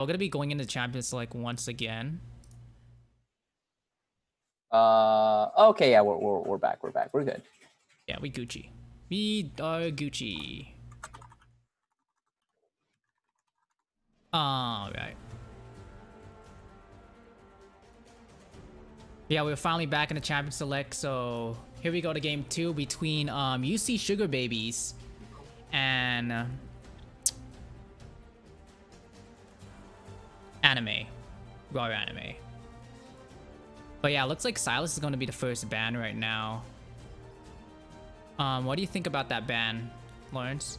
We're gonna be going into Champions Select once again. Okay, yeah, we're back. We're back. We're good. Yeah, we Gucci. We are Gucci. All right. Yeah, we're finally back in the Champions Select. So here we go to game 2 between UC Sugar Babies and Anime. Raw Anime. But yeah, looks like Silas is going to be the first ban right now. What do you think about that ban, Lawrence?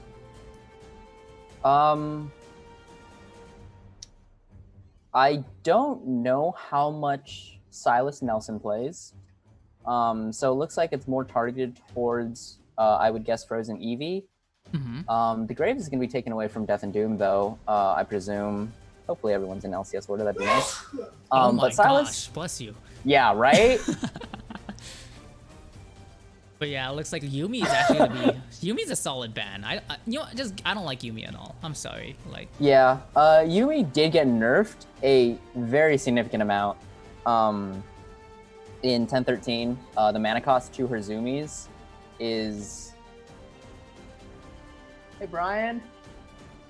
I don't know how much Silas Nelson plays. So it looks like it's more targeted towards, I would guess, Frozen Eevee. The Graves is going to be taken away from Death and Doom, though, I presume. Hopefully everyone's in LCS order, that'd be nice. Oh my but Silas, gosh, bless you. Yeah, right? But yeah, it looks like Yumi is actually gonna be. Yumi's a solid ban. I don't like Yumi at all. I'm sorry. Like. Yeah, Yumi did get nerfed a very significant amount. In 1013, the mana cost to her Zoomies is. Hey, Brian.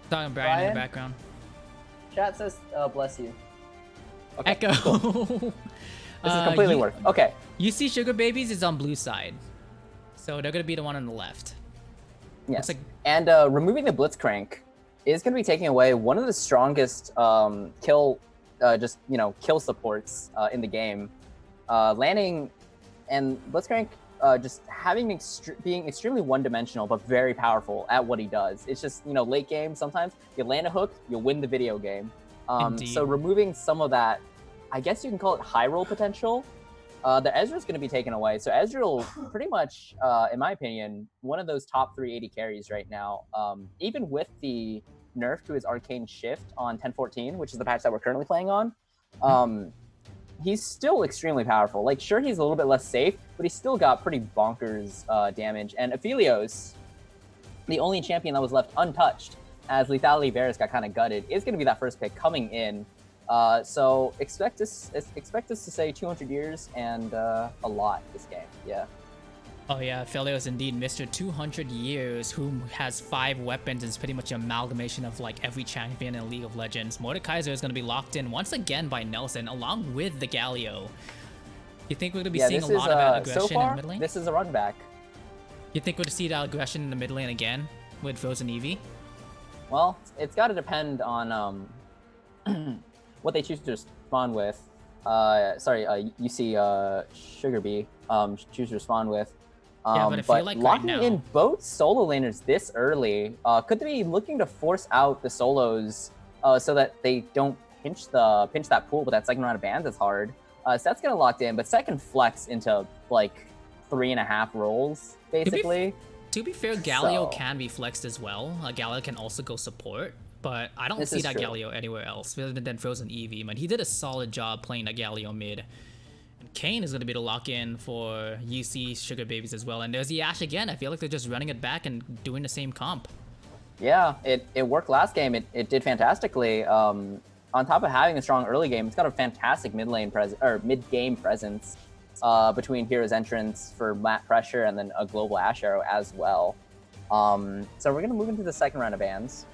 Talking Brian in the background. Chat says, bless you. Okay, Echo. Cool. This is completely worth. Okay. UC Sugar Babies is on blue side. So they're going to be the one on the left. Yes. Like... And removing the Blitzcrank is going to be taking away one of the strongest kill supports in the game. Landing and Blitzcrank just being extremely one-dimensional, but very powerful at what he does. It's just, late game, sometimes you land a hook, you'll win the video game. So removing some of that, I guess you can call it high roll potential. The Ezreal is going to be taken away. So Ezreal, pretty much, in my opinion, one of those top 380 carries right now. Even with the nerf to his Arcane Shift on 1014, which is the patch that we're currently playing on, he's still extremely powerful. Like, sure, he's a little bit less safe, but he's still got pretty bonkers damage. And Aphelios, the only champion that was left untouched, as Lethality Varus got kind of gutted, is going to be that first pick coming in. So expect us to say 200 years and a lot this game. Yeah. Oh yeah, Felio is indeed Mr. 200 years, who has 5 weapons and is pretty much an amalgamation of like every champion in League of Legends. Mordekaiser is going to be locked in once again by Nelson, along with the Galio. You think we're going to be seeing a lot of aggression so far, in mid lane? This is a run back. You think we're going to see that aggression in the mid lane again with Frozen Eevee? Well, it's got to depend on what they choose to respond with. UC Sugar Bee choose to respond with. Yeah, but I feel like locking right now, in both solo laners this early, could they be looking to force out the solos so that they don't pinch that pool, but that second round of bans is hard. So that's gonna locked in, but second flex into like 3.5 rolls basically. To be fair, Galio can be flexed as well. Galio can also go support, but I don't see that Galio anywhere else other than Frozen Eevee. Man, he did a solid job playing that Galio mid. And Kane is going to be the lock-in for UC Sugar Babies as well. And there's the Ashe again. I feel like they're just running it back and doing the same comp. Yeah, it worked last game. It did fantastically. On top of having a strong early game, it's got a fantastic mid-game presence between Hero's Entrance for map pressure and then a global Ashe Arrow as well. So we're going to move into the second round of bans.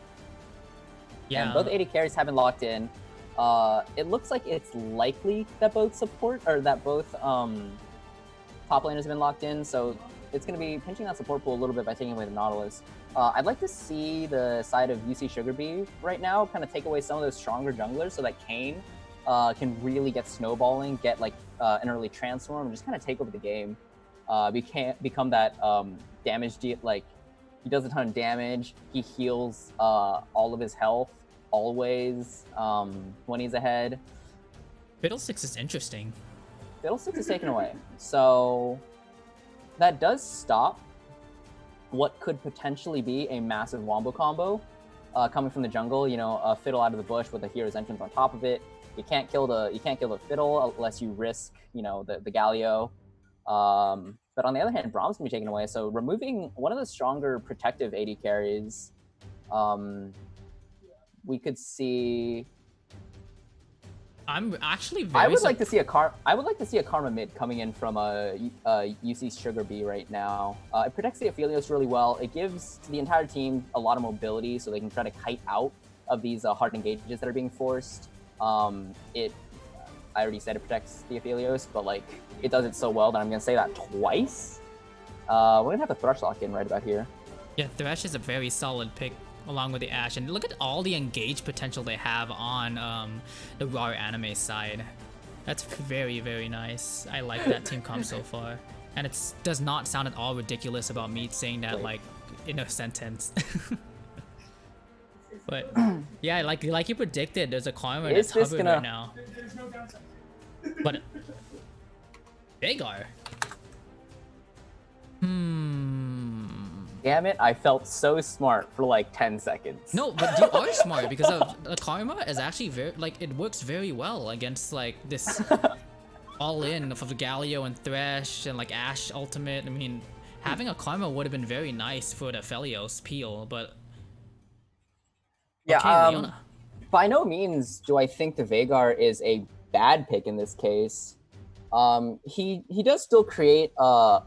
Yeah. And both 80 carries have been locked in. It looks like it's likely that both top laners have been locked in, so it's going to be pinching that support pool a little bit by taking away the Nautilus. I'd like to see the side of UC Sugar Bee right now kind of take away some of those stronger junglers so that Kane can really get snowballing, get like an early transform, and just kind of take over the game. Become that damage, like he does a ton of damage, he heals all of his health always when he's ahead. Fiddlesticks is interesting. Fiddlesticks is taken away. So that does stop what could potentially be a massive wombo combo coming from the jungle. A Fiddle out of the bush with a Hero's Entrance on top of it. You can't kill the Fiddle unless you risk, the Galio. But on the other hand, Braum's gonna be taken away. So removing one of the stronger protective AD carries, we could see I'm actually I very. would like to see a Karma mid coming in from a UC Sugar Bee right now. It protects the Aphelios really well. It gives the entire team a lot of mobility, so they can try to kite out of these hard engages that are being forced. I already said it protects the Aphelios, but like it does it so well that I'm gonna say that twice. We're gonna have the Thrush lock in right about here. Yeah, Thresh is a very solid pick along with the Ashe, and look at all the engage potential they have on the RWRA anime side. That's very, very nice. I like that team comp so far, and it does not sound at all ridiculous about me saying that like in a sentence. But yeah, like you predicted, there's a Karma that's hovering right now. But Veigar. Damn it, I felt so smart for like 10 seconds. No, but you are smart because of Karma is actually very like it works very well against like this all in of the Galio and Thresh and like Ashe ultimate. I mean, having a Karma would have been very nice for the Aphelios peel, but yeah, okay, Leona. By no means do I think the Veigar is a bad pick in this case. He does still create a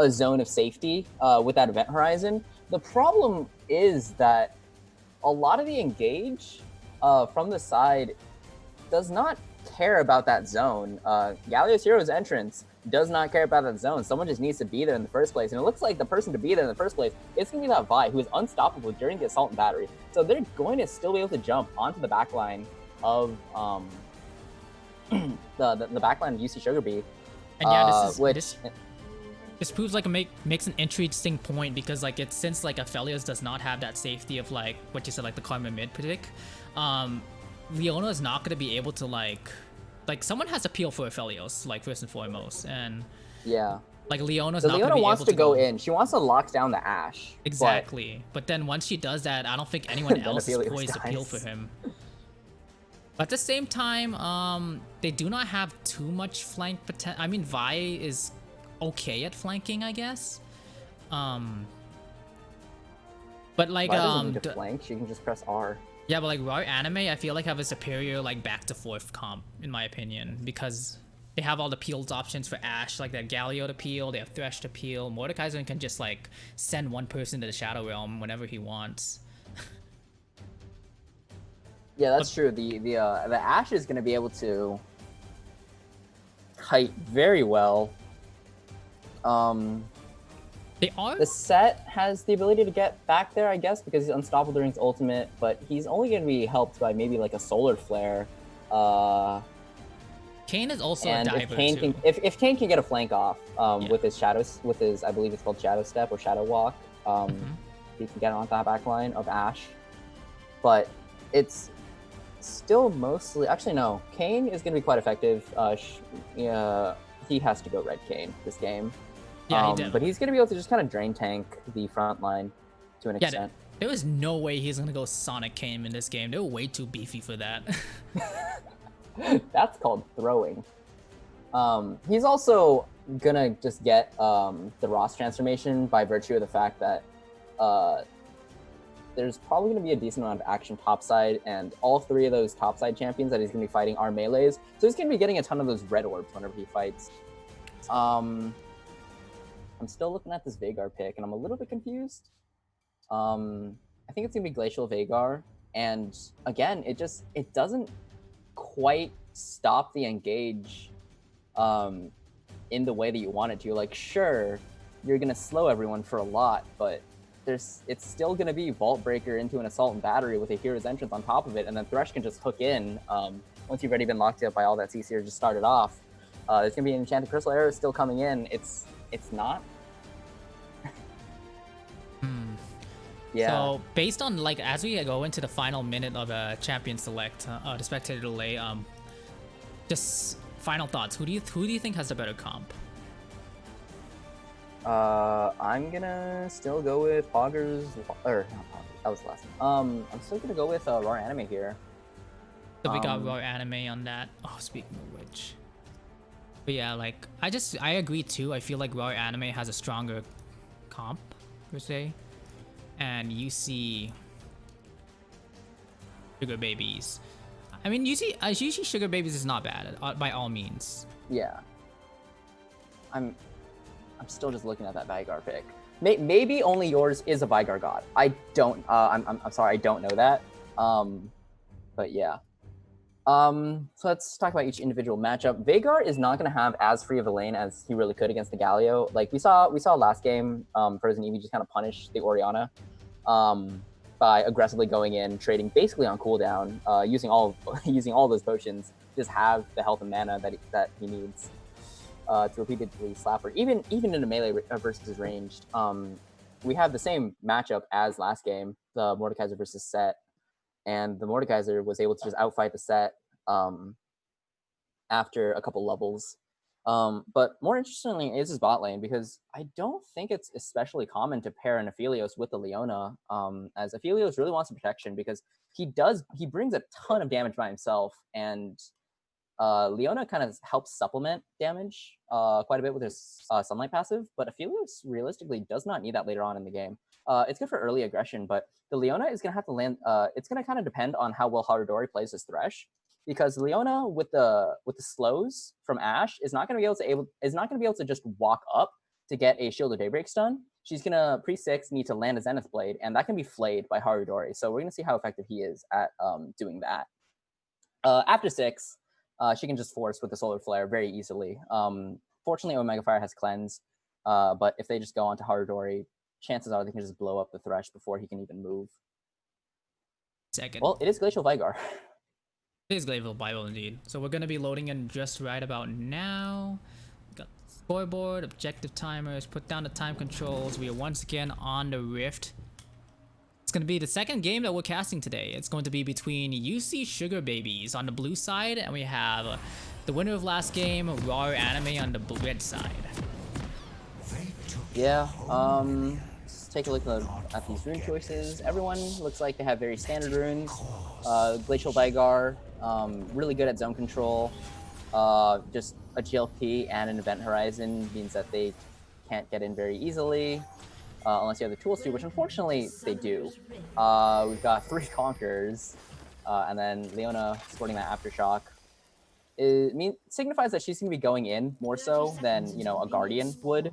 zone of safety with that event horizon. The problem is that a lot of the engage from the side does not care about that zone. Galio's Hero's entrance does not care about that zone. Someone just needs to be there in the first place. And it looks like the person to be there in the first place is going to be that Vi, who is unstoppable during the assault and battery. So they're going to still be able to jump onto the backline of the backline of UC Sugar Bee. And yeah, this proves like makes an interesting point because like it's since like Aphelios does not have that safety of like what you said, like the Karma mid predict. Leona is not going to be able to like someone has to peel for Aphelios, like first and foremost, and yeah, like Leona's so not Leona going to be wants able to go in. She wants to lock down the Ashe. Exactly, but then once she does that, I don't think anyone else is poised to peel for him. But at the same time, they do not have too much flank potential. I mean, Vi is okay at flanking, I guess. But like Vi doesn't need to flank. She can just press R. Yeah, but like RWRA anime, I feel like have a superior like back to forth comp in my opinion because they have all the peels options for Ashe, like that Galio to peel, they have Thresh to peel. Mordekaiser can just like send one person to the Shadow Realm whenever he wants. Yeah, that's true. The Ashe is going to be able to kite very well. The set has the ability to get back there, I guess, because he's unstoppable during his ultimate, but he's only going to be helped by maybe like a solar flare. Kayn is also a diver too. If Kayn can get a flank off with his I believe it's called Shadow Step or Shadow Walk, he can get on that back line of Ashe. But it's still mostly, actually no, Kayn is going to be quite effective. He has to go red Kayn this game. Yeah, but he's going to be able to just kind of drain tank the front line to an extent. There was no way he's going to go Sonic Kayn in this game. They were way too beefy for that. That's called throwing. He's also going to just get the Ross transformation by virtue of the fact that there's probably going to be a decent amount of action topside, and all three of those topside champions that he's going to be fighting are melees. So he's going to be getting a ton of those red orbs whenever he fights. I'm still looking at this Veigar pick, and I'm a little bit confused. I think it's going to be Glacial Veigar, and again, it doesn't quite stop the engage in the way that you want it to. Like, sure, you're going to slow everyone for a lot, but it's still going to be Vault Breaker into an Assault and Battery with a Hero's Entrance on top of it, and then Thresh can just hook in once you've already been locked up by all that CC or just started off. There's going to be an Enchanted Crystal Arrow still coming in. It's not. Yeah. So based on like as we go into the final minute of a Champion Select, the Spectator Delay, just final thoughts. Who do you think has the better comp? I'm gonna still go with Poggers, or not Poggers, that was the last one. I'm still gonna go with RWRA Anime here. So we got RWRA Anime on that. Oh, speaking of which. But yeah, like I agree too. I feel like RWRA Anime has a stronger comp per se, and you see Sugar Babies. I mean, UC Sugar Babies is not bad by all means. Yeah. I'm still just looking at that Vigar pick. Maybe only yours is a Vigar god. I don't. I'm sorry, I don't know that. But yeah. So let's talk about each individual matchup. Veigar is not going to have as free of a lane as he really could against the Galio. Like we saw last game, Frozen Eevee just kind of punished the Orianna by aggressively going in, trading basically on cooldown, using all those potions, just have the health and mana that he needs to repeatedly slap her. Even in a melee versus ranged, we have the same matchup as last game, the Mordekaiser versus Set. And the Mordekaiser was able to just outfight the Set after a couple levels. But more interestingly is his bot lane, because I don't think it's especially common to pair an Aphelios with a Leona, as Aphelios really wants some protection because he brings a ton of damage by himself, and Leona kind of helps supplement damage quite a bit with his Sunlight passive, but Aphelios realistically does not need that later on in the game. It's good for early aggression, but the Leona is going to have to land. It's going to kind of depend on how well Haradori plays his Thresh, because Leona with the slows from Ashe is not going to be able to just walk up to get a Shield of Daybreak stun. She's going to pre-6 need to land a Zenith Blade, and that can be flayed by Haradori. So we're going to see how effective he is at doing that. After 6, she can just force with the Solar Flare very easily. Fortunately, Omega Fire has Cleanse, but if they just go onto Haradori, chances are they can just blow up the Thresh before he can even move. Second. Well, it is Glacial Vigar. It is Glacial Vigar indeed. So we're going to be loading in just right about now. Got the scoreboard, objective timers, put down the time controls. We are once again on the Rift. It's going to be the second game that we're casting today. It's going to be between UC Sugar Babies on the blue side, and we have the winner of last game, RWRA Anime, on the red side. Yeah, let's take a look at these rune choices. Everyone looks like they have very standard runes. Glacial Vigar, really good at zone control. Just a GLP and an Event Horizon means that they can't get in very easily. Unless you have the tools to, which unfortunately they do. We've got 3 Conquerors, and then Leona sporting that Aftershock. It signifies that she's going to be going in more so than, you know, a Guardian would.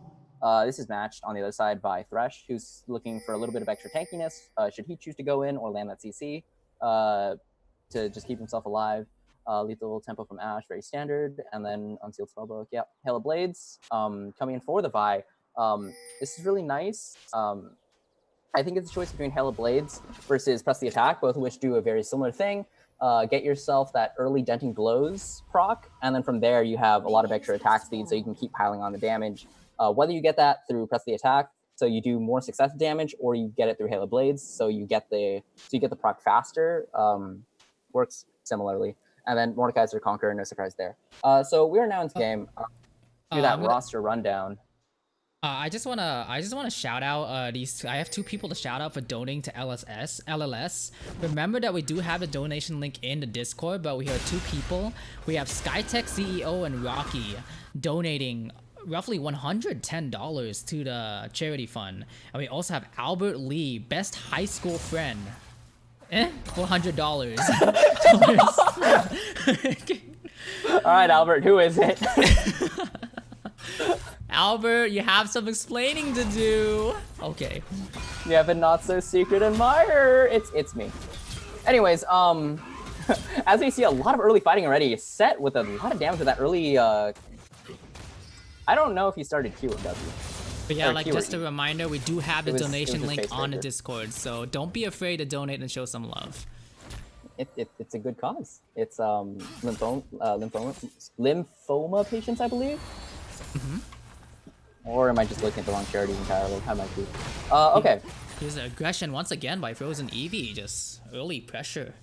This is matched on the other side by Thresh, who's looking for a little bit of extra tankiness, should he choose to go in or land that CC to just keep himself alive. Lethal Tempo from Ashe, very standard, and then Unsealed Spellbook. Yep, Hail of Blades coming in for the Vi. This is really nice. I think it's a choice between Hail of Blades versus Press the Attack, both of which do a very similar thing. Get yourself that early Denting Blows proc, and then from there you have a lot of extra attack speed, so you can keep piling on the damage. Whether you get that through Press the Attack, so you do more successive damage, or you get it through Hail of Blades, so you get the proc faster, works similarly. And then Mordekaiser Conqueror, no surprise there. So we are now into game. Do that roster rundown. I just wanna shout out these. I have 2 people to shout out for donating to LLS. Remember that we do have a donation link in the Discord, but we have 2 people. We have Skytech CEO and Rocky donating roughly $110 to the charity fund, and we also have Albert Lee, best high school friend, $400. All right, Albert, who is it? Albert, you have some explaining to do. Okay. You have a not so secret admirer. It's me. Anyways, as we see a lot of early fighting already, Set with a lot of damage with that early. I don't know if he started Q or W. But yeah, like just a reminder, we do have the donation link on the Discord, so don't be afraid to donate and show some love. It's a good cause. It's lymphoma patients, I believe. Mm-hmm. Or am I just looking at the wrong charity entirely? I might be. Okay. Here's the aggression once again by Frozen Eevee, just early pressure.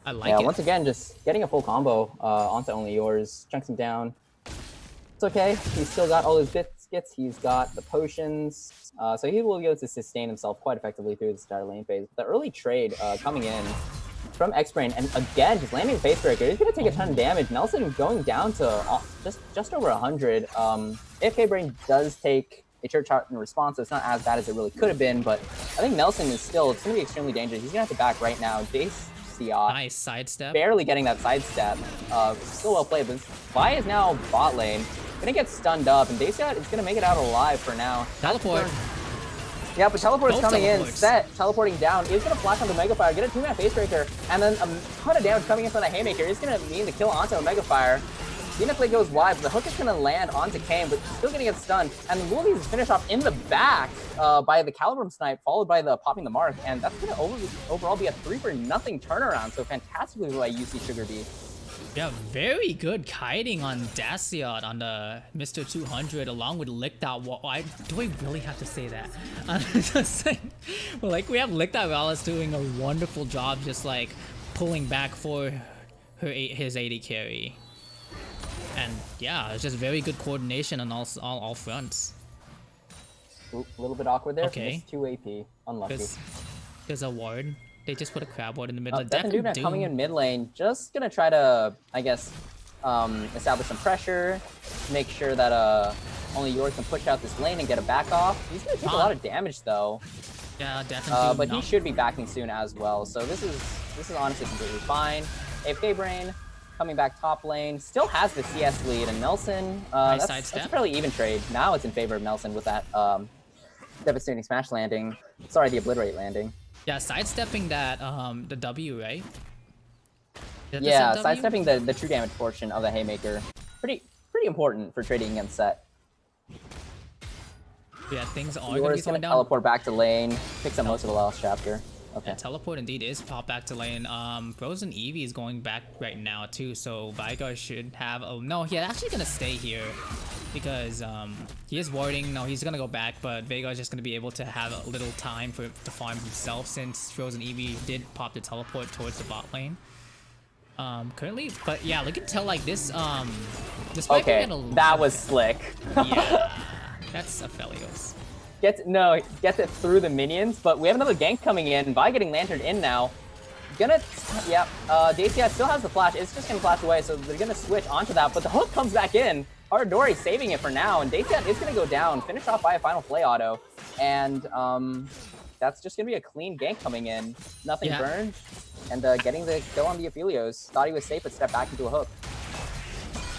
I like it. Yeah, once again, just getting a full combo onto Only Yours, chunks him down. It's okay. He's still got all his biscuits. He's got the potions. So he will be able to sustain himself quite effectively through this entire lane phase. The early trade coming in from X-Brain, and again, just landing Face Breaker. He's going to take a ton of damage. Nelson going down to just over 100. AFK Brain does take a church heart in response, so it's not as bad as it really could have been, but I think Nelson is still, it's going to be extremely dangerous. He's going to have to back right now. Jace Daciot. Nice sidestep. Barely getting that sidestep. Still well played, but Vi is now bot lane. Gonna get stunned up, and Daciot is gonna make it out alive for now. Teleport. Yeah, but teleport is Both coming teleports. in. Set teleporting down. Is gonna flash onto Mega Fire, get a 2-man face breaker, and then a ton of damage coming in from the Haymaker. Is gonna mean the kill onto a Mega Fire. Even if it goes wide, but the hook is gonna land onto Kane, but still gonna get stunned. And the Woolies is finished off in the back by the Calibrum snipe, followed by the popping the mark, and that's gonna overall be a 3-for-0 turnaround. So fantastically by UC Sugar Bee. Yeah, very good kiting on Daciot on the Mr. 200 along with Licked Out Wall. Do I really have to say that? I'm just saying, well, like, we have Licked Out Wallace doing a wonderful job just like pulling back for his AD carry. And yeah, it's just very good coordination on all fronts. Ooh, a little bit awkward there. Okay. Missed 2 AP. Unlucky. There's a ward. They just put a crab ward in the middle. Death and Doom coming in mid lane, just gonna try to, I guess, establish some pressure, make sure that only York can push out this lane and get a back off. He's gonna take a lot of damage though. Yeah, Death and Doom. But he should be backing soon as well. So this is honestly completely fine. AFK Brain coming back top lane, still has the CS lead, and Nelson, that's a fairly even trade. Now it's in favor of Nelson with that devastating smash landing. Sorry, the obliterate landing. Yeah, sidestepping that the W, right? Yeah, sidestepping the true damage portion of the Haymaker. Pretty important for trading against Set. Yeah, things are going to teleport back to lane, picks up most of the last chapter. Okay. Yeah, teleport indeed is pop back to lane. Frozen Eevee is going back right now too, so Vigar should have. Oh no, he's actually gonna stay here because he is warding. No, he's gonna go back, but Veigar is just gonna be able to have a little time to farm himself since Frozen Eevee did pop the teleport towards the bot lane. Currently, but yeah, look at tell like this. Despite being that was slick. Yeah, that's Aphelios. Gets it through the minions, but we have another gank coming in. Vi getting lanterned in now. Daciot still has the flash. It's just gonna flash away, so they're gonna switch onto that. But the hook comes back in. Haradori saving it for now, and Daciot is gonna go down, finish off by a final play auto, and that's just gonna be a clean gank coming in. Nothing burned, and getting the kill on the Aphelios. Thought he was safe, but stepped back into a hook.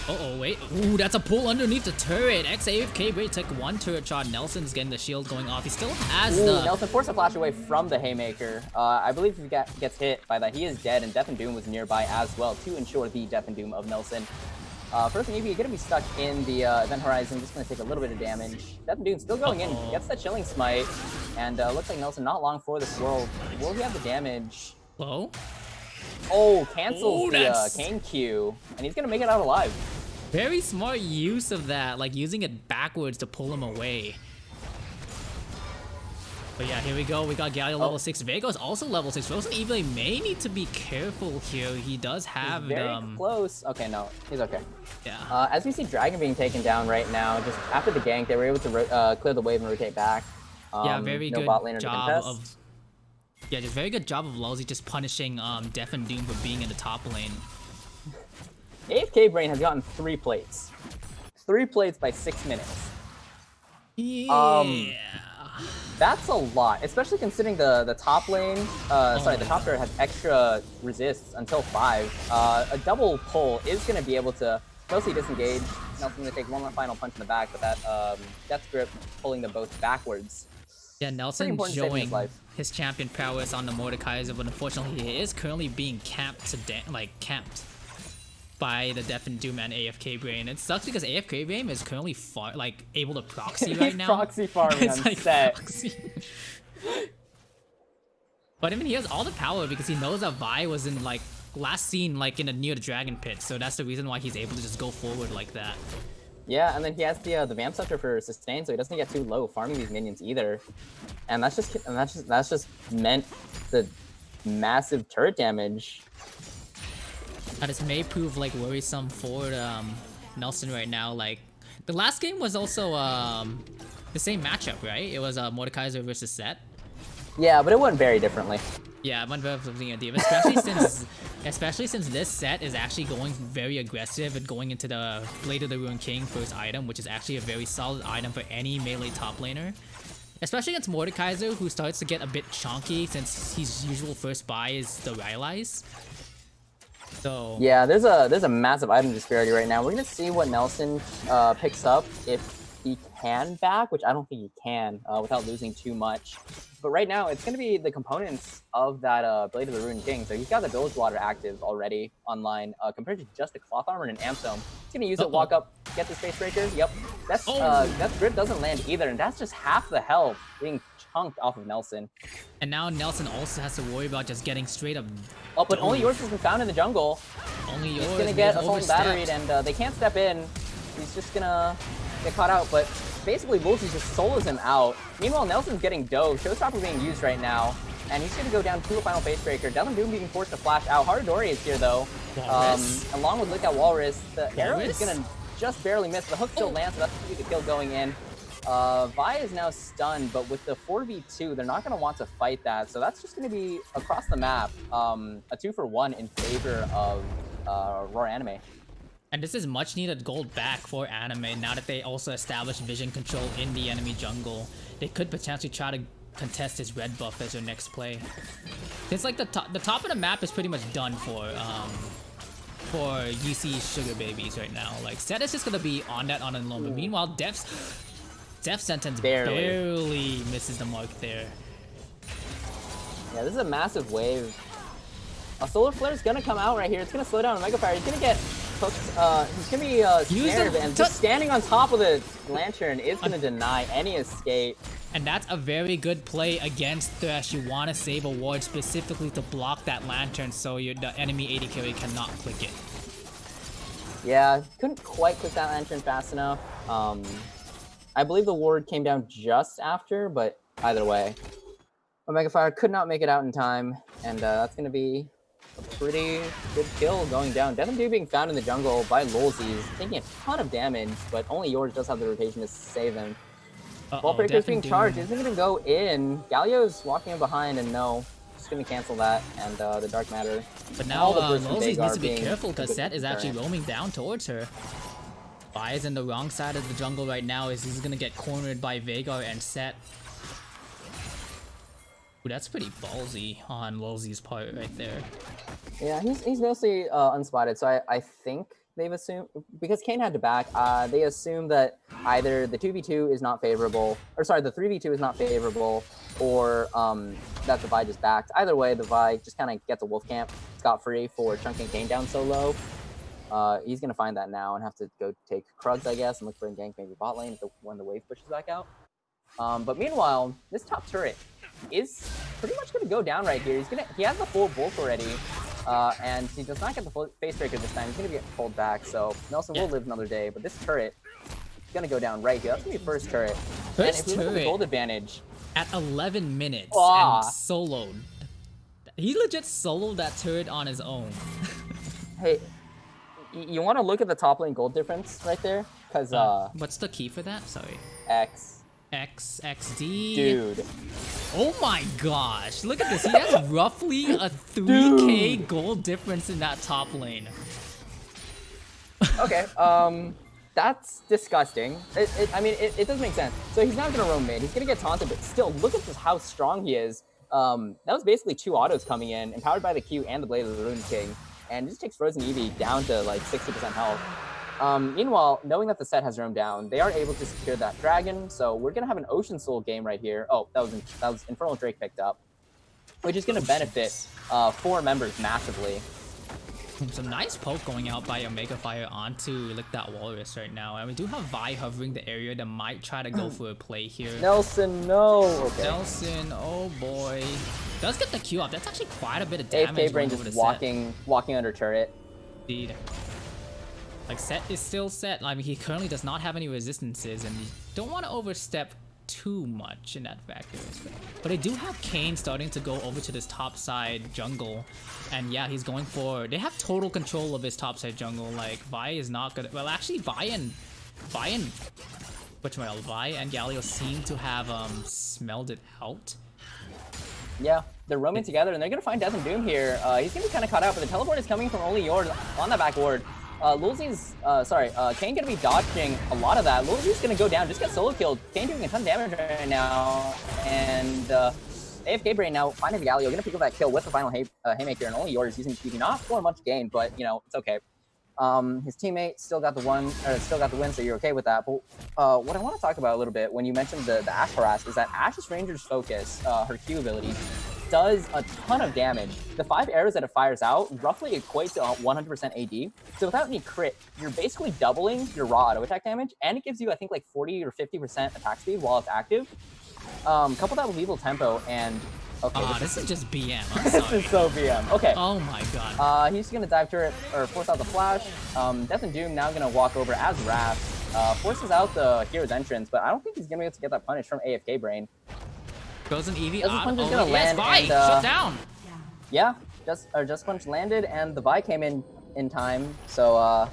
Uh-oh, wait. Ooh, that's a pull underneath the turret. X-AFK Brain took one turret shot. Nelson's getting the shield going off. He still has Nelson forced a flash away from the Haymaker. I believe if he gets hit by that, he is dead, and Death and Doom was nearby as well to ensure the Death and Doom of Nelson. First thing, you're going to be stuck in the event horizon, just going to take a little bit of damage. Death and Doom still going in, gets that Chilling Smite, and looks like Nelson not long for the swirl. Will he have the damage? Hello? Oh, cancels the Kane Q, and he's going to make it out alive. Very smart use of that, like using it backwards to pull him away. But yeah, here we go. We got Galio level 6. Veigar's also level 6. Frozen Eevee may need to be careful here. He does have very close. Okay, no, he's okay. Yeah. As we see Dragon being taken down right now, just after the gank, they were able to clear the wave and rotate back. Yeah, very good job of. Yeah, just very good job of Lulzy just punishing Death and Doom for being in the top lane. AFK Brain has gotten 3 plates. 3 plates by 6 minutes. Yeah. That's a lot, especially considering the top lane, the top turret has extra resists until 5. A double pull is going to be able to mostly disengage. Nelson's going to take one more final punch in the back, but that Death Grip pulling them both backwards. Yeah, Nelson showing his champion prowess on the Mordekaiser, but unfortunately he is currently being camped by the Death and Doom and AFK Brain. It sucks because AFK Brain is currently able to proxy right now. Proxy farming on set. But I mean, he has all the power because he knows that Vi was in last seen near the Dragon Pit, so that's the reason why he's able to just go forward like that. Yeah, and then he has the Vamp Scepter for sustain, so he doesn't get too low farming these minions either. And that's just meant the massive turret damage. This may prove worrisome for Nelson right now. The last game was also the same matchup, right? It was Mordekaiser versus Set. Yeah, but it went very differently. Yeah, it went very differently, especially since this set is actually going very aggressive and going into the Blade of the Ruined King first item, which is actually a very solid item for any melee top laner. Especially against Mordekaiser, who starts to get a bit chonky since his usual first buy is the Rylai's. So yeah, there's a massive item disparity right now. We're gonna see what Nelson picks up if he can back, which I don't think he can without losing too much. But right now, it's going to be the components of that Blade of the Ruined King. So he's got the Village Water active already online compared to just a Cloth Armor and an Amp Stone. He's going to use it, walk up, get the Space Breaker. Yep. That grip doesn't land either, and that's just half the health being chunked off of Nelson. And now Nelson also has to worry about just getting straight up. Oh, but only yours has been found in the jungle. Only yours. He's going to get assault and batteried, and they can't step in. He's just going to get caught out, but basically Woolsey just solos him out. Meanwhile, Nelson's getting dove. Showstopper being used right now, and he's going to go down to a final Face Breaker. Devin Doom being forced to flash out. Haradori is here, though. Along with Lookout Walrus. The arrow is going to just barely miss. The hook still lands, so that's going to be the kill going in. Vi is now stunned, but with the 4v2, they're not going to want to fight that. So that's just going to be, across the map, a 2-for-1 in favor of RWRA Anime. And this is much needed gold back for Anime now that they also established vision control in the enemy jungle. They could potentially try to contest his red buff as their next play. It's like the top of the map is pretty much done for UC Sugar Babies right now. Like Set is just gonna be on that on alone. But meanwhile, Death Sentence barely misses the mark there. Yeah, this is a massive wave. A Solar Flare is gonna come out right here. It's gonna slow down a Mega Fire. He's gonna get hooked. He's gonna be snared, and just standing on top of the Lantern is gonna deny any escape. And that's a very good play against Thresh. You want to save a ward specifically to block that Lantern so the enemy AD carry cannot click it. Yeah, couldn't quite click that Lantern fast enough. I believe the ward came down just after, but either way. Omega Fire could not make it out in time, and that's gonna be a pretty good kill going down. Devin Dew being found in the jungle by Lolzies, taking a ton of damage, but only yours does have the rotation to save him. Wall Breaker's being charged, isn't gonna go in. Galio's walking in behind, and no, just gonna cancel that, and the Dark Matter. But now Lolzies needs to be careful because Set is actually roaming down towards her. Vi is in the wrong side of the jungle right now, as he's gonna get cornered by Veigar and Set. Ooh, that's pretty ballsy on Lolzi's part right there. Yeah, he's mostly unspotted, so I think they've assumed, because Kane had to back, they assume that either the 2v2 is not favorable, or sorry, the 3v2 is not favorable, or that the Vi just backed. Either way, the Vi just kind of gets a wolf camp scot-free for chunking Kane down so low. He's going to find that now and have to go take Krugs, I guess, and look for a gank maybe bot lane when the wave pushes back out. But meanwhile, this top turret is pretty much going to go down right here. He has the full bulk already, and he does not get the full face breaker this time. He's going to get pulled back, so Nelson will live another day. But this turret is going to go down right here. That's going to be first turret. And if we look at the gold advantage at 11 minutes and soloed. He legit soloed that turret on his own. Hey, you want to look at the top lane gold difference right there? Because what's the key for that? Sorry. XD. Dude. Oh my gosh. Look at this. He has roughly a 3k gold difference in that top lane. Okay. That's disgusting. I mean, it does make sense. So he's not going to roam mid. He's going to get taunted, but still, look at how strong he is. That was basically 2 autos coming in, empowered by the Q and the Blade of the Ruined King. And just takes Frozen Eevee down to like 60% health. Meanwhile, knowing that the set has roamed down, they are able to secure that dragon. So we're gonna have an Ocean Soul game right here. Oh, that was Infernal Drake picked up, which is gonna benefit 4 members massively. Some nice poke going out by Omega Fire onto Lick That Walrus right now. And we do have Vi hovering the area that might try to go for a play here. Nelson, no. Okay. Nelson, oh boy. Does get the Q up. That's actually quite a bit of damage. AFK Brain just walking under turret. Indeed. Like, Set is still Set. I mean, he currently does not have any resistances, and you don't want to overstep too much in that factor. But I do have Kane starting to go over to this top side jungle, and yeah, he's going for. They have total control of his top side jungle. Like, Vi is not gonna. Well, actually, Vi and Galio seem to have smelled it out. Yeah, they're roaming together, and they're gonna find Death and Doom here. He's gonna be kind of caught out, but the teleport is coming from only Yord on that back ward. Lulzy's, Kane gonna be dodging a lot of that. Lulzy's gonna go down, just get solo killed. Kane doing a ton of damage right now, and AFK Brain now finding the Galio, gonna pick up that kill with the final haymaker, and only yours using TV, not for much gain, but you know it's okay. His teammate still got the win, so you're okay with that. But what I want to talk about a little bit when you mentioned the Ashe harass is that Ashe's Ranger's Focus, her Q ability, does a ton of damage. The 5 arrows that it fires out roughly equate to 100% AD. So without any crit, you're basically doubling your raw auto attack damage, and it gives you I think like 40 or 50% attack speed while it's active. Couple that with lethal tempo and. Okay, this is just BM. I'm this sorry. is so BM. Okay. Oh my god. He's gonna dive turret or force out the flash. Death and Doom now gonna walk over as Wrath. Forces out the hero's entrance, but I don't think he's gonna be able to get that punish from AFK Brain. Goes an EV Just on. Punch is Oh, gonna yes, land Vi! and, Shut down! Yeah, Just Punch landed and the Vi came in time. So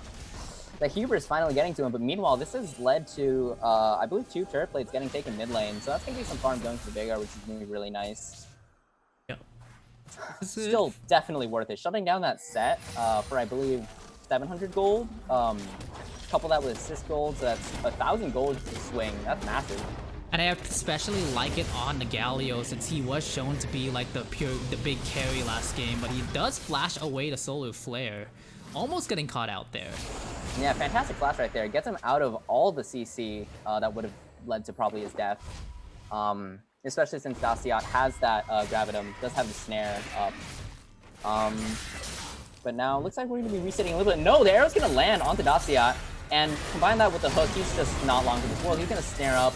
the Hubris finally getting to him, but meanwhile this has led to I believe 2 turret plates getting taken mid lane. So that's gonna be some farm going to the Veigar, which is gonna be really nice. Still definitely worth it. Shutting down that set for I believe 700 gold. Couple that with assist gold, so that's 1,000 gold to swing. That's massive. And I especially like it on the Galio since he was shown to be like the big carry last game, but he does flash away the solar flare, almost getting caught out there. Yeah, fantastic flash right there. Gets him out of all the CC that would have led to probably his death. Especially since Daciat has that Gravitum, does have the snare up. But now looks like we're going to be resetting a little bit. No, the arrow's going to land onto Daciat, and combine that with the hook, he's just not long for this world. He's going to snare up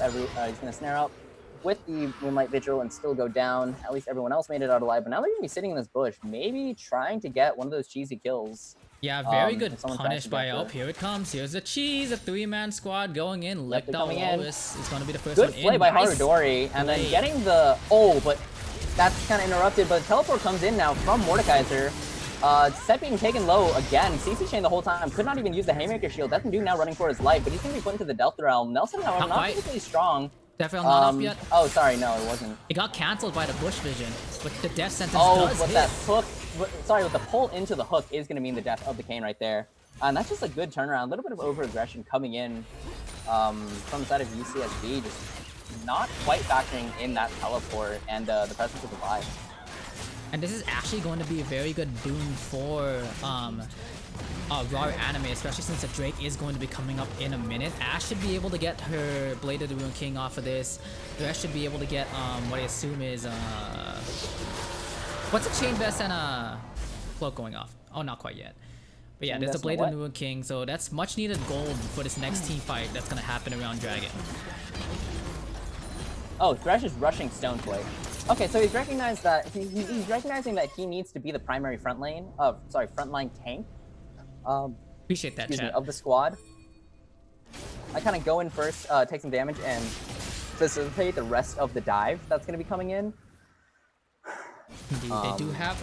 with the Moonlight Vigil and still go down. At least everyone else made it out alive, but now they're going to be sitting in this bush, maybe trying to get one of those cheesy kills. Yeah, very good punish by Up. Here it comes. Here's a cheese, a 3-man squad going in. Licked out Wallace is going to be the first one in. Good play by Haradori, and then getting the... Oh, but that's kind of interrupted, but the teleport comes in now from Mordekaiser. Set being taken low again. CC chain the whole time. Could not even use the Haymaker shield. Death and Doom now running for his life, but he's going to be put into the Delta Realm. Nelson, however, not particularly strong. Death Realm not up yet? Oh, sorry, no, it wasn't. It got cancelled by the Bush Vision, but the death sentence does but hit. that hook... Sorry, with the pull into the hook is going to mean the death of the Kane right there. And that's just a good turnaround. A little bit of over-aggression coming in from the side of UCSB. Just not quite factoring in that teleport and the presence of the Vi. And this is actually going to be a very good boon for RWRA anime, especially since the Drake is going to be coming up in a minute. Ashe should be able to get her Blade of the Ruined King off of this. The rest should be able to get what I assume is what's a chain vest and a cloak going off? Oh, not quite yet. But yeah, there's a Blade of the Ruined King, so that's much needed gold for this next team fight that's gonna happen around Dragon. Oh, Thresh is rushing Stoneplay. Okay, so he's recognized that he's recognizing that he needs to be the primary frontline tank. Appreciate that, chat. Of the squad. I kind of go in first, take some damage, and facilitate the rest of the dive that's going to be coming in. Indeed, they do have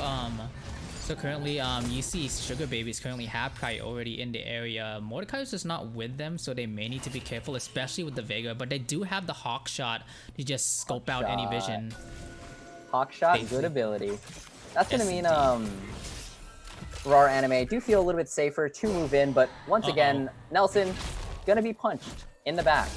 so currently UC Sugar Babies currently have priority in the area. Mordecai is just not with them, so they may need to be careful, especially with the Veigar, but they do have the Hawk Shot to just scope out any vision. Hawk Shot, good ability. That's gonna mean RWRA anime do feel a little bit safer to move in, but once again, Nelson gonna be punched in the back.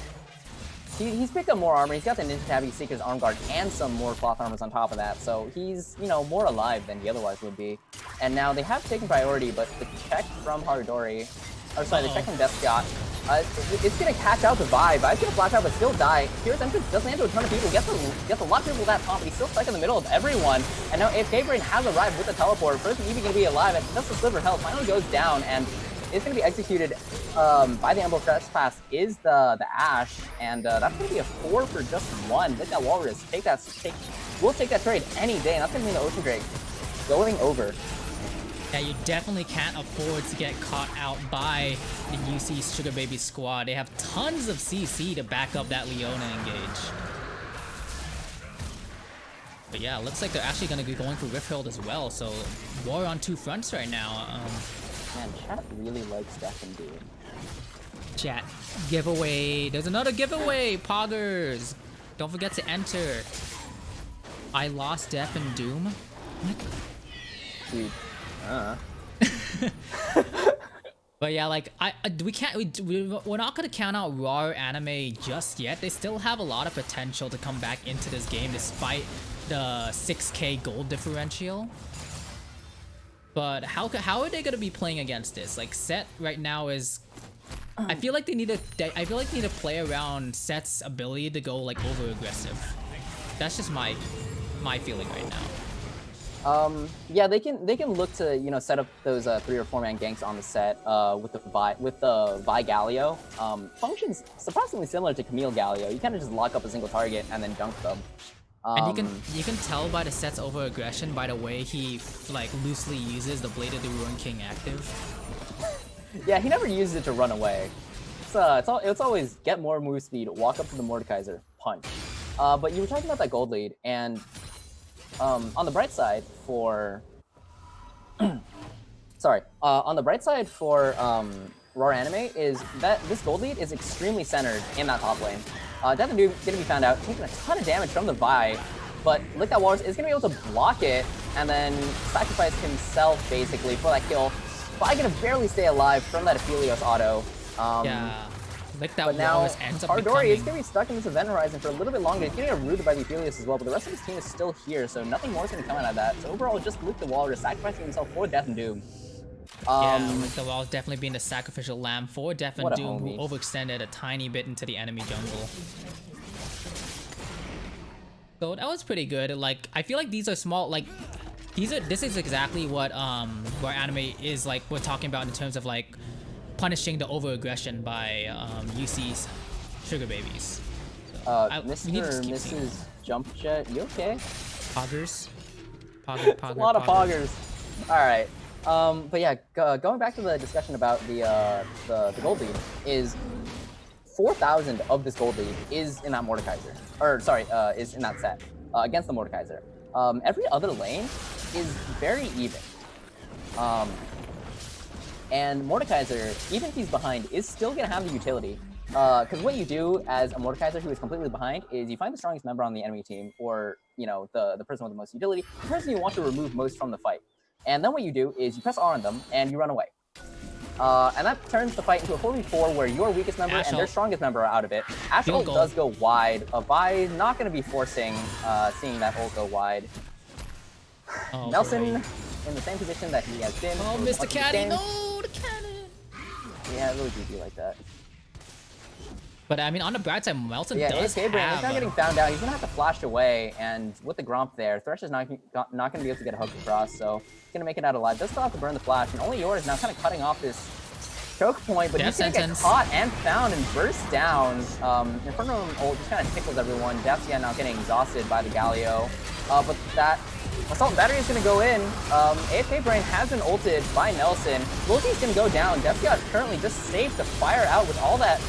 He's picked up more armor. He's got the Ninja Tabby Seeker's Arm Guard and some more cloth armors on top of that, so he's, you know, more alive than he otherwise would be. And now they have taken priority, but the check from Haradori, the check from Death Shot, it's gonna catch out the Vi. Vi's gonna flash out but still die. Here's Entrance does land to a ton of people, gets a lot of people with that top, but he's still stuck in the middle of everyone. And now AFK Brain has arrived with the teleport. First Eevee gonna be alive, and just the Sliver Health finally goes down, and it's going to be executed by the Emblem Trespass is the Ashe, and that's going to be a 4 for just 1. Let that Walrus we'll take that trade any day, and that's going to mean the Ocean Drake going over. Yeah, you definitely can't afford to get caught out by the UC Sugar Baby squad. They have tons of CC to back up that Leona engage. But yeah, looks like they're actually going to be going for Rift Herald as well, so war on 2 fronts right now. Man, chat really likes Death and Doom. Chat, giveaway. There's another giveaway, Poggers. Don't forget to enter. I lost Death and Doom. What? Dude. But But yeah, like we're not gonna count out RWRA anime just yet. They still have a lot of potential to come back into this game despite the 6K gold differential. But how are they gonna be playing against this? Like Set right now is, I feel like they need to play around Set's ability to go like over aggressive. That's just my feeling right now. Yeah, they can look to set up those 3 or 4 man ganks on the Set with the Vi Galio. Functions surprisingly similar to Camille Galio. You kind of just lock up a single target and then dunk them. And you can tell by the Set's over aggression by the way he like loosely uses the Blade of the Ruin King active. Yeah, he never uses it to run away. It's always get more move speed, walk up to the Mordekaiser, punch. But you were talking about that gold lead, and on the bright side for on the bright side for RWRA Anime is that this gold lead is extremely centered in that top lane. Death and Doom gonna be found out, taking a ton of damage from the Vi, but Lick That Walrus is gonna be able to block it and then sacrifice himself basically for that kill. Vi gonna barely stay alive from that Aphelios auto. Yeah, Lick That but now Walrus ends up Ardori is gonna be stuck in this event horizon for a little bit longer. He's gonna get rooted by the Aphelios as well, but the rest of his team is still here, so nothing more is gonna come out of that. So overall, just Lick the Walrus sacrificing himself for Death and Doom. Yeah, Lick the Walrus definitely being the sacrificial lamb for Death and Doom, who overextended a tiny bit into the enemy jungle. So that was pretty good. Like, I feel like these are small, like, this is exactly what where anime is like we're talking about in terms of like punishing the over aggression by UC's sugar babies. So, Mr. and Mrs. Jump Jet, you okay? Poggers. Pogger, a lot of poggers. Alright. But yeah, going back to the discussion about the gold lead, is 4,000 of this gold lead is in that Mordekaiser. Or sorry, is in that Set against the Mordekaiser. Every other lane is very even. And Mordekaiser, even if he's behind, is still gonna have the utility. Because what you do as a Mordekaiser who is completely behind is you find the strongest member on the enemy team, or the person with the most utility, the person you want to remove most from the fight. And then what you do is you press R on them and you run away. And that turns the fight into a 4v4 where your weakest member and their strongest member are out of it. Ash ult does go wide. Vi not going to be forcing seeing that ult go wide. Oh, Nelson boy. in the same position that he has been. Oh, Mr. Caddy, no, the cannon! Yeah, it really do be like that. But I mean, on the bright side, Melton AFK does Brain, he's have not getting found out. He's gonna have to flash away, and with the Gromp there, Thresh is not gonna be able to get a hook across, so he's gonna make it out alive. Does still have to burn the flash, and only yours now kind of cutting off this choke point, but he's gonna get caught and found and burst down. Inferno ult just kind of tickles everyone. Dapsia now getting exhausted by the Galio, but that Assault Battery is gonna go in. AFK Brain has been ulted by Nelson. Multi's gonna go down. Dapsia currently just safe to fire out with all that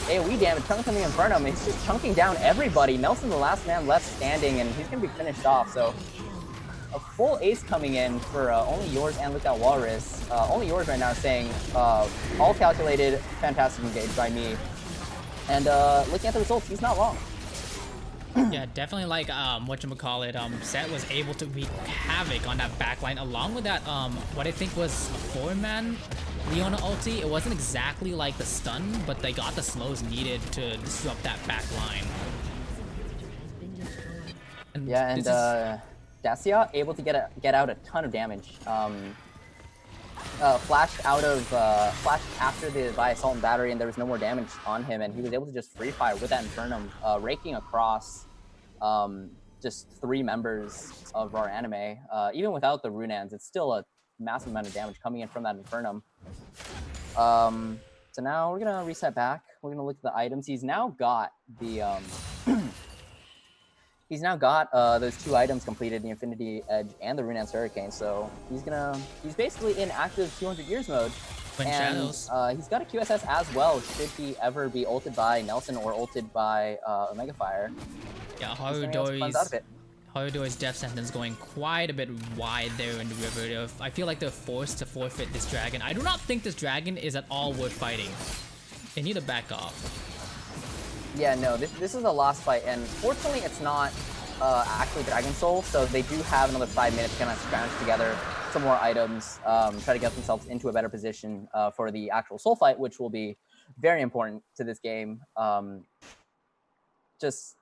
AoE damage coming from the Inferno. He's just chunking down everybody. Nelson the last man left standing, and he's gonna be finished off. So a full ace coming in for only yours and Lick That Walrus. Only yours right now saying all calculated, fantastic engage by me. And looking at the results, he's not wrong. Yeah, definitely like whatchamacallit, Set was able to wreak havoc on that backline along with that what I think was a 4-man Leona ulti. It wasn't exactly like the stun, but they got the slows needed to disrupt that backline. And yeah, and Dacia able to get out a ton of damage. Flashed after the by Assault and Battery, and there was no more damage on him, and he was able to just free fire with that Infernum, raking across just 3 members of our anime. Even without the Runans, it's still a massive amount of damage coming in from that Infernum. So now we're gonna reset back. We're gonna look at the items. He's now got the those 2 items completed, the Infinity Edge and the Runan's Hurricane. So he's basically in active 200 years mode. And he's got a QSS as well, should he ever be ulted by Nelson or ulted by Omega Fire. Yeah, Harudori's death sentence going quite a bit wide there in the river. I feel like they're forced to forfeit this dragon. I do not think this dragon is at all worth fighting. They need to back off. Yeah, no, this is a lost fight, and fortunately it's not actually Dragon Soul, so they do have another 5 minutes to kind of scrounge together some more items, try to get themselves into a better position for the actual soul fight, which will be very important to this game. Just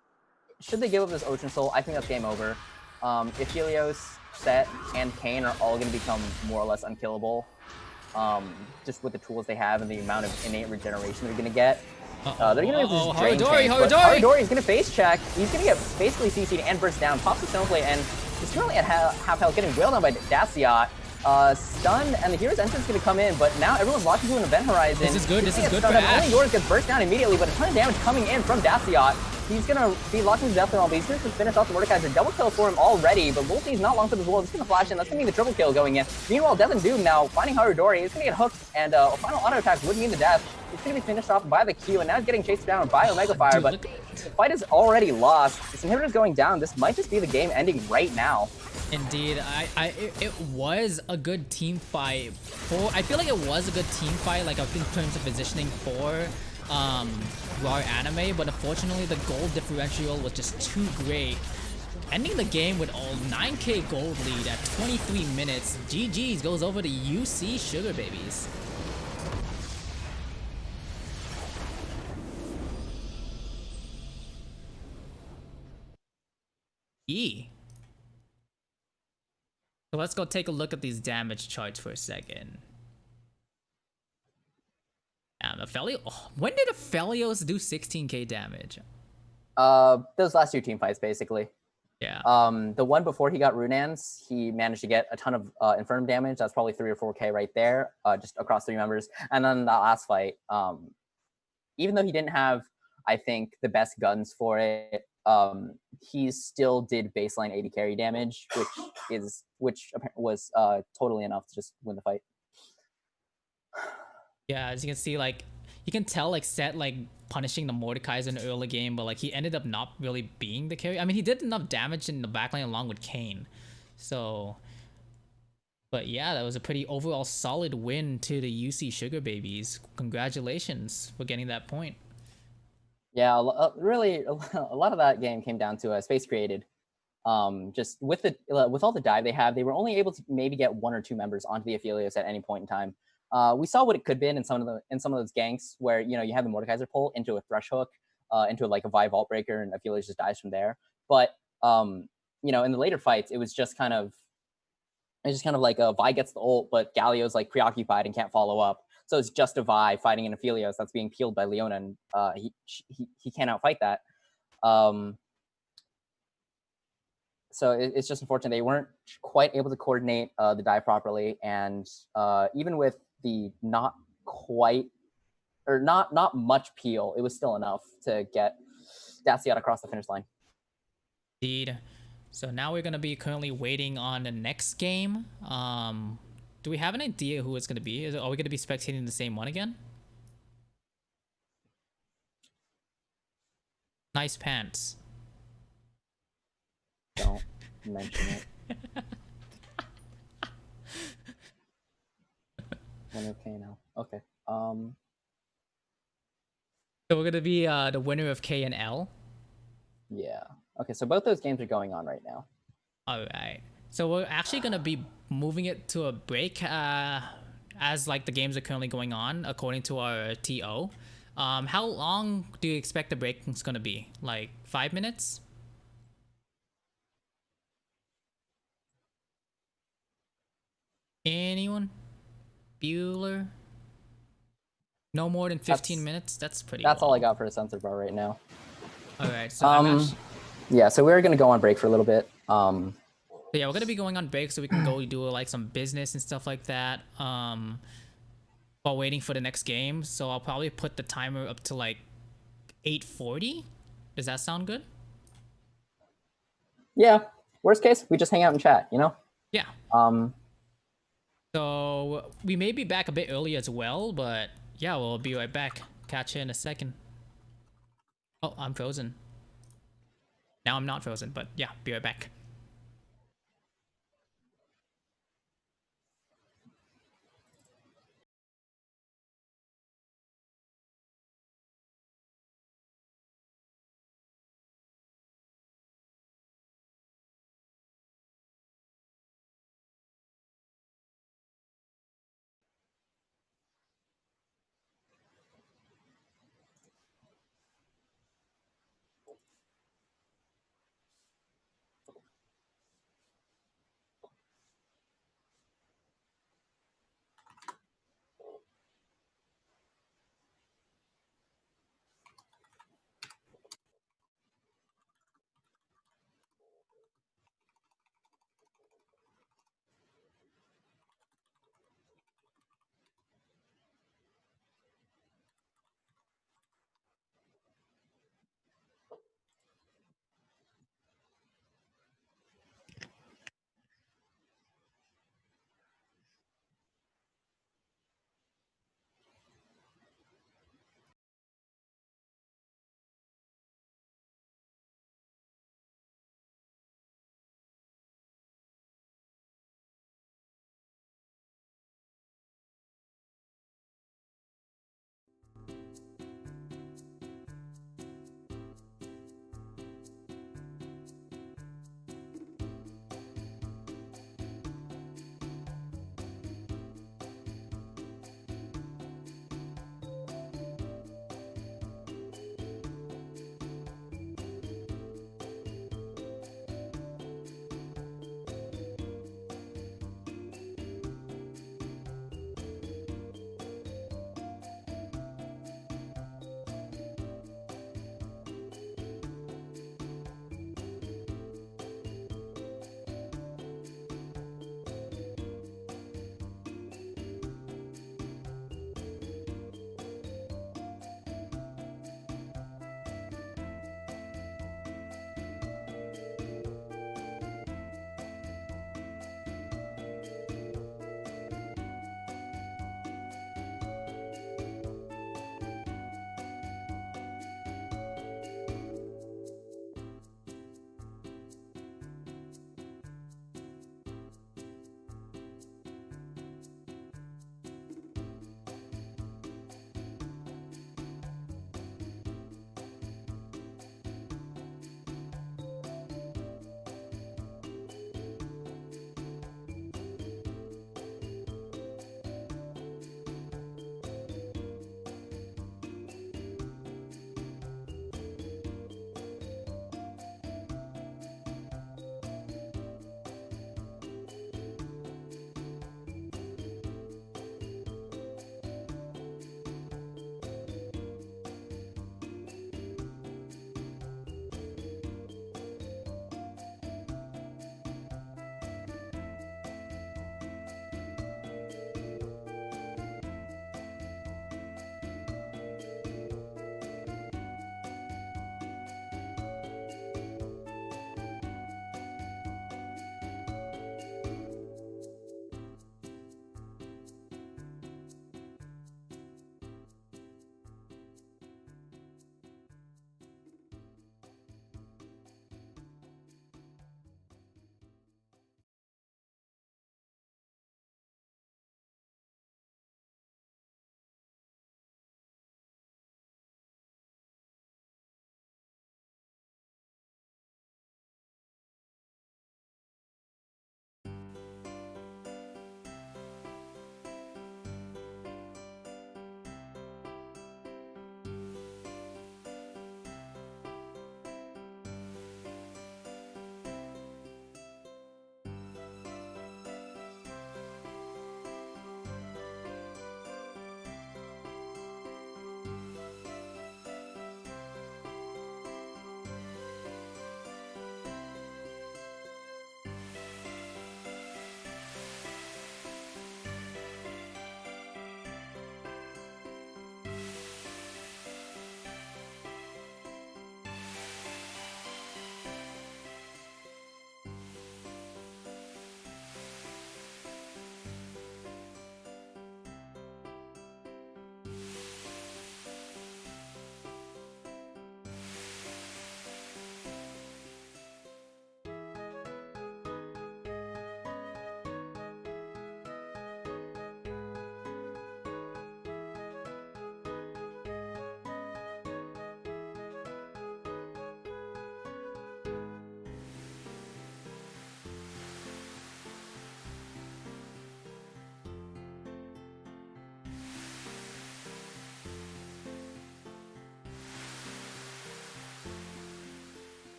should they give up this Ocean Soul, I think that's game over. If Helios, Set, and Kayn are all going to become more or less unkillable, just with the tools they have and the amount of innate regeneration they're going to get, they're going to be able to just drain tanks. Haridori is going to face check. He's going to get basically CC'd and burst down, pops the Stoneblade, and he's currently at half health, getting wailed on by Daciot. Stunned, and the hero's entrance is going to come in, but now everyone's locked into an event horizon. This is good. This is good for Ash. Only yours gets burst down immediately, but a ton of damage coming in from Daciot. He's going to be locked into death roll, but he's going to finish off the Mordekaiser. Double kill for him already, but Volti's not long for this world. He's going to flash in. That's going to be the triple kill going in. Meanwhile, Death and Doom now finding Haridori. He's going to get hooked, and a final auto attack would mean the death. He's going to be finished off by the Q, and now he's getting chased down by Omega Fire, but the fight is already lost. This inhibitor's going down. This might just be the game ending right now. Indeed, it was a good team fight. I feel like it was a good team fight, like in terms of positioning for RWRA Anime, but unfortunately the gold differential was just too great. Ending the game with a 9k gold lead at 23 minutes. GG's goes over to UC Sugar Babies. So let's go take a look at these damage charts for a second. When did Aphelios do 16k damage? Those last two team fights, basically. Yeah. The one before he got Runans, he managed to get a ton of Infernum damage. That's probably 3 or 4k right there, just across 3 members. And then the last fight, even though he didn't have, I think, the best guns for it, he still did baseline 80 carry damage, which was totally enough to just win the fight. Yeah, as you can see, like you can tell, like Set like punishing the Mordekaiser in the early game, but like he ended up not really being the carry. I mean, he did enough damage in the backline along with Kayn. So, but yeah, that was a pretty overall solid win to the UC Sugar Babies. Congratulations for getting that point. Yeah, really, a lot of that game came down to Space Created. Just with all the dive they have, they were only able to maybe get 1 or 2 members onto the Aphelios at any point in time. We saw what it could have been in some of those ganks where you have the Mordekaiser pull into a Thresh Hook, into like a Vi Vault Breaker, and Aphelios just dies from there. But in the later fights, it was just kind of like a Vi gets the ult, but Galio's like preoccupied and can't follow up. So it's just a Vi fighting an Aphelios that's being peeled by Leona, and he can't outfight that. So it's just unfortunate they weren't quite able to coordinate the dive properly, and even with the not much peel, it was still enough to get Daciot across the finish line. Indeed. So now we're gonna be currently waiting on the next game. Do we have an idea who it's gonna be? Are we gonna be spectating the same one again? Nice pants. Don't mention it. Okay now. Okay. So we're gonna be the winner of K and L. Yeah. Okay. So both those games are going on right now. All right. So we're actually gonna be moving it to a break as like the games are currently going on according to our TO. How long do you expect the break is gonna be? Like 5 minutes? Anyone? Bueller? No more than 15 minutes? That's pretty That's long. all I got for a sensor bar right now. Alright, so yeah, so we're gonna go on break for a little bit. Yeah, we're gonna be going on break so we can go do like some business and stuff like that. While waiting for the next game. So I'll probably put the timer up to like 8:40. Does that sound good? Yeah. Worst case, we just hang out and chat, Yeah. So we may be back a bit early as well, but yeah, we'll be right back. Catch you in a second. Oh, I'm frozen. Now I'm not frozen, but yeah, be right back.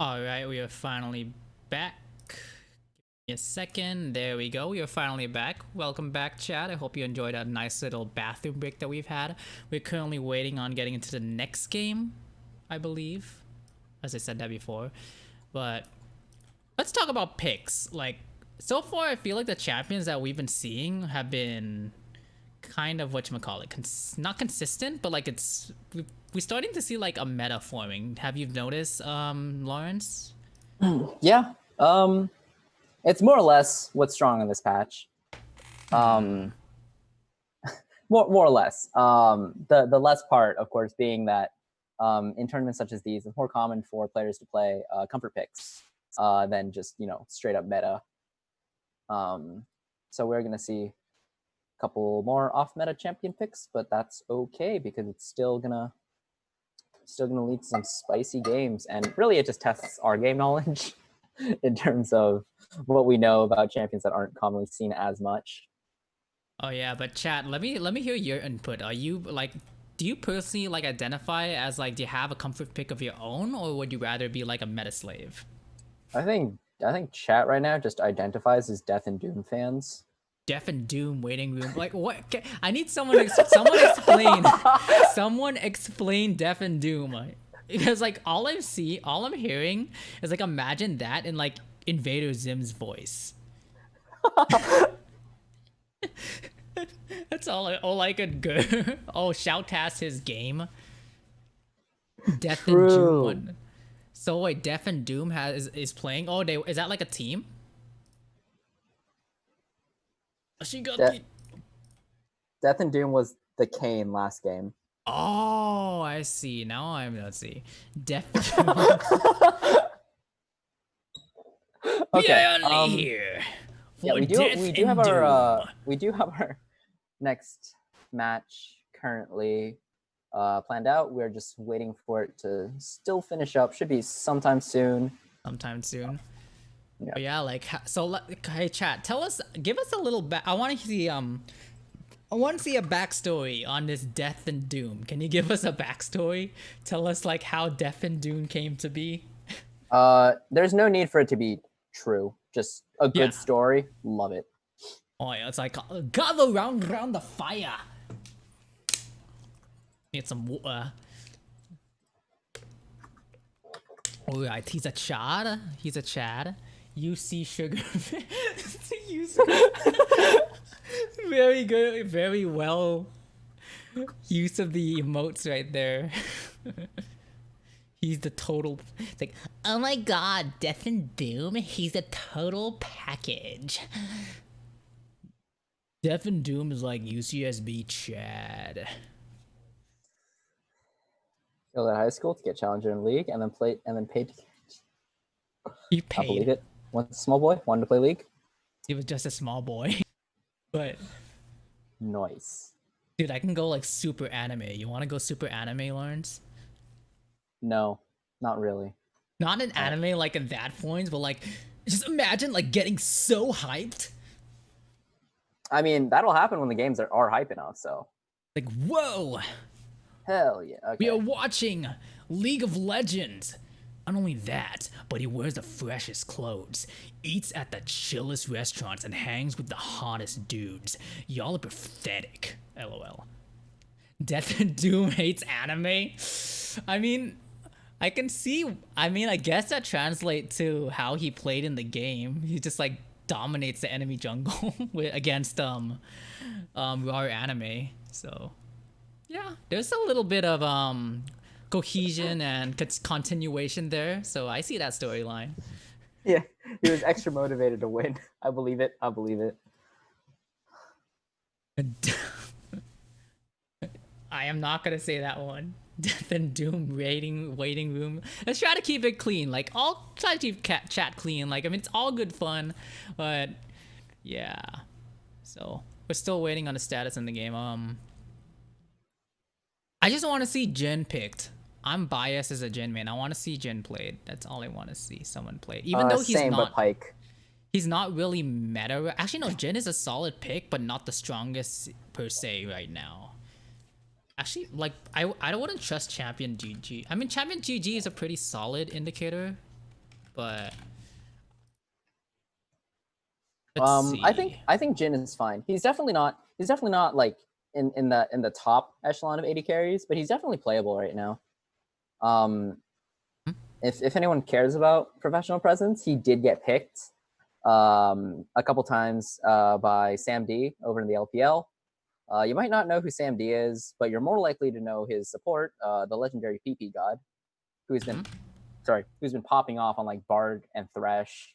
All right, we are finally back. Give me a second. There we go. We are finally back. Welcome back, chat. I hope you enjoyed that nice little bathroom break that we've had. We're currently waiting on getting into the next game, I believe. As I said that before. But let's talk about picks. Like, so far, I feel like the champions that we've been seeing have been kind of whatchamacallit, not consistent, but like we're starting to see like a meta forming. Have you noticed, Lawrence? Yeah. It's more or less what's strong in this patch. More or less. The less part, of course, being that in tournaments such as these, it's more common for players to play comfort picks than just straight up meta. So we're gonna see a couple more off meta champion picks, but that's okay because it's still gonna lead to some spicy games, and really it just tests our game knowledge in terms of what we know about champions that aren't commonly seen as much. Oh yeah, but chat, let me hear your input. Are you like, do you personally like identify as like, do you have a comfort pick of your own, or would you rather be like a meta slave? I think chat right now just identifies as Death and Doom fans. Death and Doom waiting room. Like what? I need someone explain. Someone explain Death and Doom. Because like all I'm hearing is like, imagine that in like Invader Zim's voice. That's all I could go. Oh, shout-cast his game. Death and Doom one. So wait, Death and Doom is playing. Oh, is that like a team? She got Death and Doom was the Kane last game. Oh, I see. Now let's see. Death and Doom. Okay. Here. Yeah, we do have our next match currently planned out. We're just waiting for it to still finish up. Should be sometime soon. Yeah. But yeah, like, so hey chat, give us a little I want to see a backstory on this Death and Doom. Can you give us a backstory? Tell us like how Death and Doom came to be. There's no need for it to be true. Just a good story. Love it. Oh yeah, it's like gather round the fire. Need some water. Alright, he's a Chad. UC Sugar. Very good, very well use of the emotes right there. He's the total. It's like, oh my god, Death and Doom. He's a total package. Death and Doom is like UCSB Chad. Failed at high school to get challenger in league, and then paid. He paid. I believe it. One small boy wanted to play league. He was just a small boy, but nice. Dude, I can go like super anime. You want to go super anime, Lawrence? No, not really. Not an anime like in that point, but like, just imagine like getting so hyped. I mean, that'll happen when the games are hype enough. So, like, whoa. Hell yeah. Okay. We are watching League of Legends. Not only that, but he wears the freshest clothes, eats at the chillest restaurants, and hangs with the hottest dudes. Y'all are pathetic. LOL. Death and Doom hates anime? I mean, I can see, I guess that translates to how he played in the game. He just like dominates the enemy jungle against RWRA anime. So yeah, there's a little bit of cohesion and continuation there, so I see that storyline. Yeah, he was extra motivated to win. I believe it. I am not gonna say that one. Death and Doom waiting room. Let's try to keep it clean. Like, I'll try to keep chat clean. Like, I mean, it's all good fun, but yeah. So we're still waiting on the status in the game. I just want to see Jin picked. I'm biased as a Jin man. I want to see Jin played. That's all I want to see someone play. Even though he's not really meta. Actually, no, Jin is a solid pick, but not the strongest per se right now. Actually, like, I wouldn't trust Champion GG. I mean, Champion GG is a pretty solid indicator but let's see. I think Jin is fine. He's definitely not like in the top echelon of AD carries, but he's definitely playable right now. If anyone cares about professional presence, he did get picked a couple times by Sam D over in the LPL. You might not know who Sam D is, but you're more likely to know his support, the legendary PP God, who's been popping off on like Bard and Thresh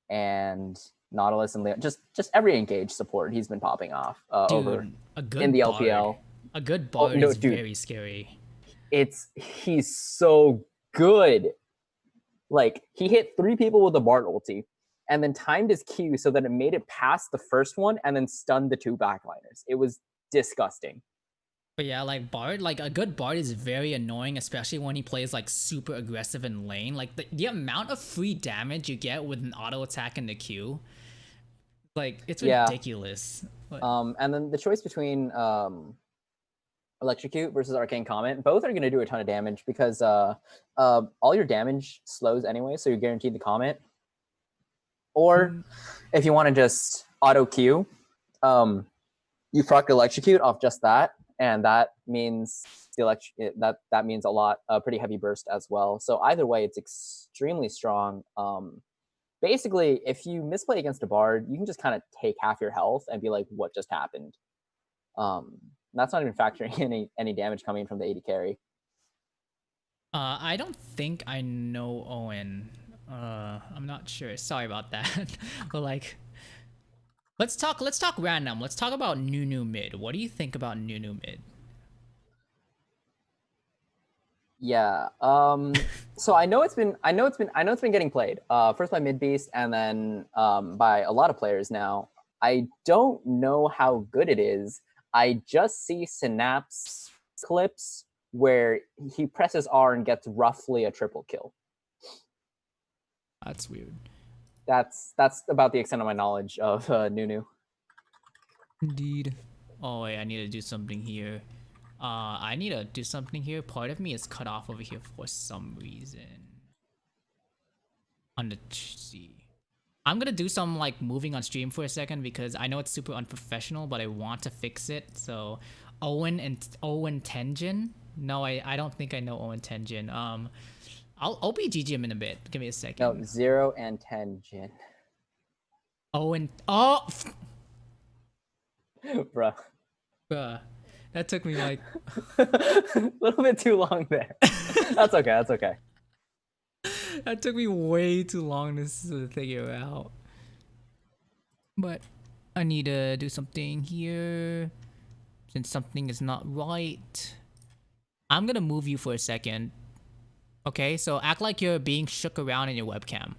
and Nautilus and Leon. Just every engaged support he's been popping off over in the Bard. LPL. A good Bard is very scary. He's so good. Like, he hit 3 people with a Bard ulti and then timed his Q so that it made it past the first one and then stunned the 2 backliners. It was disgusting. But yeah, like Bard, like a good Bard is very annoying, especially when he plays like super aggressive in lane. Like the amount of free damage you get with an auto attack in the Q, like it's ridiculous. But... and then the choice between Electrocute versus Arcane Comment, both are going to do a ton of damage because all your damage slows anyway, so you're guaranteed the comment. Or if you want to just auto Q, you proc Electrocute off just that, and that means that means a lot, pretty heavy burst as well. So either way, it's extremely strong. Basically, if you misplay against a Bard, you can just kind of take half your health and be like, "What just happened?" That's not even factoring any damage coming from the AD carry. I don't think I know Owen. I'm not sure. Sorry about that. But like, let's talk random. Let's talk about Nunu mid. What do you think about Nunu mid? Yeah. So I know it's been getting played. First by Mid Beast and then by a lot of players now. I don't know how good it is. I just see Synapse clips where he presses R and gets roughly a triple kill. That's weird. That's about the extent of my knowledge of Nunu. Indeed. Oh wait, I need to do something here. I need to do something here. Part of me is cut off over here for some reason. On the C. I'm gonna do some like moving on stream for a second because I know it's super unprofessional, but I want to fix it. So Owen Tenjin. No, I don't think I know Owen Tenjin. I'll BGG him in a bit. Give me a second. No, 0 and Tenjin. Bruh. That took me like a little bit too long there. That's okay. That took me way too long to figure out. But I need to do something here. Since something is not right. I'm gonna move you for a second. Okay, so act like you're being shook around in your webcam.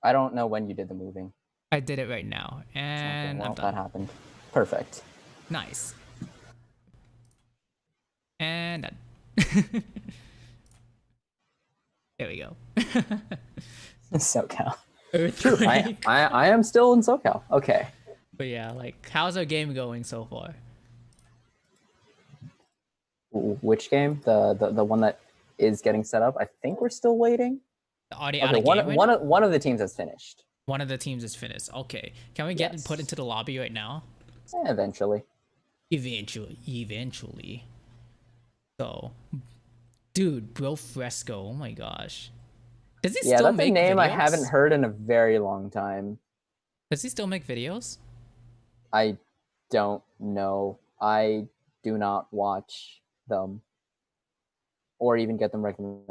I don't know when you did the moving. I did it right now, and okay, well, I'm done. That happened. Perfect. Nice. And done. There we go. SoCal. True. I am still in SoCal. Okay. But yeah, like, how's our game going so far? Which game? The one that is getting set up. I think we're still waiting. One of the teams has finished. One of the teams is finished. Okay. Can we get put into the lobby right now? Eventually. Eventually. So, dude, Bro Fresco. Oh my gosh. Does he still make videos? Yeah, that's a name I haven't heard in a very long time. Does he still make videos? I don't know. I do not watch them or even get them recommended.